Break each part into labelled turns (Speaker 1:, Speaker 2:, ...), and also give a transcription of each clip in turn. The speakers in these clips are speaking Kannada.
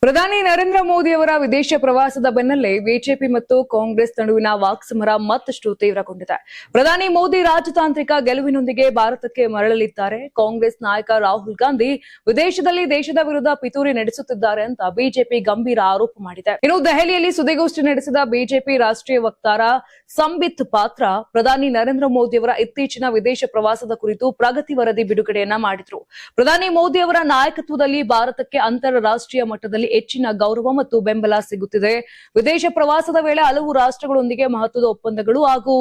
Speaker 1: ಪ್ರಧಾನಿ ನರೇಂದ್ರ ಮೋದಿ ಅವರ ವಿದೇಶ ಪ್ರವಾಸದ ಬೆನ್ನಲ್ಲೇ ಬಿಜೆಪಿ ಮತ್ತು ಕಾಂಗ್ರೆಸ್ ನಡುವಿನ ವಾಕ್ಸಮರ ಮತ್ತಷ್ಟು ತೀವ್ರಗೊಂಡಿದೆ. ಪ್ರಧಾನಿ ಮೋದಿ ರಾಜತಾಂತ್ರಿಕ ಗೆಲುವಿನೊಂದಿಗೆ ಭಾರತಕ್ಕೆ ಮರಳಲಿದ್ದಾರೆ. ಕಾಂಗ್ರೆಸ್ ನಾಯಕ ರಾಹುಲ್ ಗಾಂಧಿ ವಿದೇಶದಲ್ಲಿ ದೇಶದ ವಿರುದ್ಧ ಪಿತೂರಿ ನಡೆಸುತ್ತಿದ್ದಾರೆ ಅಂತ ಬಿಜೆಪಿ ಗಂಭೀರ ಆರೋಪ ಮಾಡಿದೆ. ಇನ್ನು ದೆಹಲಿಯಲ್ಲಿ ಸುದ್ದಿಗೋಷ್ಠಿ ನಡೆಸಿದ ಬಿಜೆಪಿ ರಾಷ್ಟ್ರೀಯ ವಕ್ತಾರ ಸಂಬಿತ್ ಪಾತ್ರ ಪ್ರಧಾನಿ ನರೇಂದ್ರ ಮೋದಿ ಅವರ ಇತ್ತೀಚಿನ ವಿದೇಶ ಪ್ರವಾಸದ ಕುರಿತು ಪ್ರಗತಿ ವರದಿ ಬಿಡುಗಡೆಯನ್ನ ಮಾಡಿದ್ರು. ಪ್ರಧಾನಿ ಮೋದಿ ಅವರ ನಾಯಕತ್ವದಲ್ಲಿ ಭಾರತಕ್ಕೆ ಅಂತಾರಾಷ್ಟ್ರೀಯ ಮಟ್ಟದಲ್ಲಿ ಹೆಚ್ಚಿನ ಗೌರವ ಮತ್ತು ಬೆಂಬಲ ಸಿಗುತ್ತಿದೆ. ವಿದೇಶ ಪ್ರವಾಸದ ವೇಳೆ ಹಲವು ರಾಷ್ಟ್ರಗಳೊಂದಿಗೆ ಮಹತ್ವದ ಒಪ್ಪಂದಗಳು ಹಾಗೂ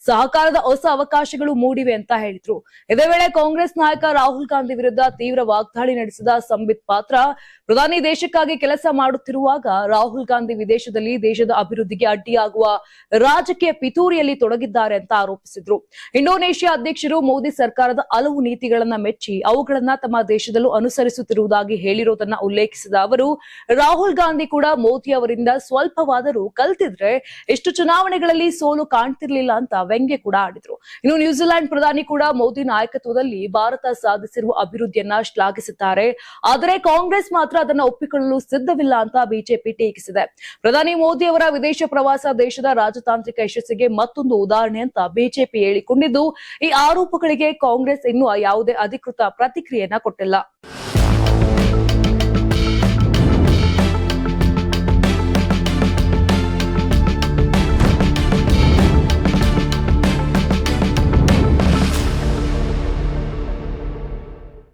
Speaker 1: ಸಹಕಾರದ ಹೊಸ ಅವಕಾಶಗಳು ಮೂಡಿವೆ ಅಂತ ಹೇಳಿದ್ರು. ಇದೇ ವೇಳೆ ಕಾಂಗ್ರೆಸ್ ನಾಯಕ ರಾಹುಲ್ ಗಾಂಧಿ ವಿರುದ್ಧ ತೀವ್ರ ವಾಗ್ದಾಳಿ ನಡೆಸಿದ ಸಂಬಿತ್ ಪಾತ್ರ ಪ್ರಧಾನಿ ದೇಶಕ್ಕಾಗಿ ಕೆಲಸ ಮಾಡುತ್ತಿರುವಾಗ ರಾಹುಲ್ ಗಾಂಧಿ ವಿದೇಶದಲ್ಲಿ ದೇಶದ ಅಭಿವೃದ್ಧಿಗೆ ಅಡ್ಡಿಯಾಗುವ ರಾಜಕೀಯ ಪಿತೂರಿಯಲ್ಲಿ ತೊಡಗಿದ್ದಾರೆ ಅಂತ ಆರೋಪಿಸಿದ್ರು. ಇಂಡೋನೇಷ್ಯಾ ಅಧ್ಯಕ್ಷರು ಮೋದಿ ಸರ್ಕಾರದ ಹಲವು ನೀತಿಗಳನ್ನ ಮೆಚ್ಚಿ ಅವುಗಳನ್ನ ತಮ್ಮ ದೇಶದಲ್ಲೂ ಅನುಸರಿಸುತ್ತಿರುವುದಾಗಿ ಹೇಳಿರೋದನ್ನ ಉಲ್ಲೇಖಿಸಿದ ಅವರು ರಾಹುಲ್ ಗಾಂಧಿ ಕೂಡ ಮೋದಿ ಅವರಿಂದ ಸ್ವಲ್ಪವಾದರೂ ಕಲ್ತಿದ್ರೆ ಎಷ್ಟು ಚುನಾವಣೆಗಳಲ್ಲಿ ಸೋಲು ಕಾಣ್ತಿರ್ಲಿಲ್ಲ ಅಂತ ವ್ಯಂಗ್ಯ ಕೂಡ ಆಡಿದ್ರು. ಇನ್ನು ನ್ಯೂಜಿಲೆಂಡ್ ಪ್ರಧಾನಿ ಕೂಡ ಮೋದಿ ನಾಯಕತ್ವದಲ್ಲಿ ಭಾರತ ಸಾಧಿಸಿರುವ ಅಭಿವೃದ್ಧಿಯನ್ನ ಶ್ಲಾಘಿಸಿದ್ದಾರೆ. ಆದರೆ ಕಾಂಗ್ರೆಸ್ ಮಾತ್ರ ಅದನ್ನ ಒಪ್ಪಿಕೊಳ್ಳಲು ಸಿದ್ಧವಿಲ್ಲ ಅಂತ ಬಿಜೆಪಿ ಟೀಕಿಸಿದೆ. ಪ್ರಧಾನಿ ಮೋದಿ ಅವರ ವಿದೇಶ ಪ್ರವಾಸ ದೇಶದ ರಾಜತಾಂತ್ರಿಕ ಯಶಸ್ಸಿಗೆ ಮತ್ತೊಂದು ಉದಾಹರಣೆ ಅಂತ ಬಿಜೆಪಿ ಹೇಳಿಕೊಂಡಿದ್ದು, ಈ ಆರೋಪಗಳಿಗೆ ಕಾಂಗ್ರೆಸ್ ಇನ್ನೂ ಯಾವುದೇ ಅಧಿಕೃತ ಪ್ರತಿಕ್ರಿಯೆಯನ್ನ ಕೊಟ್ಟಿಲ್ಲ.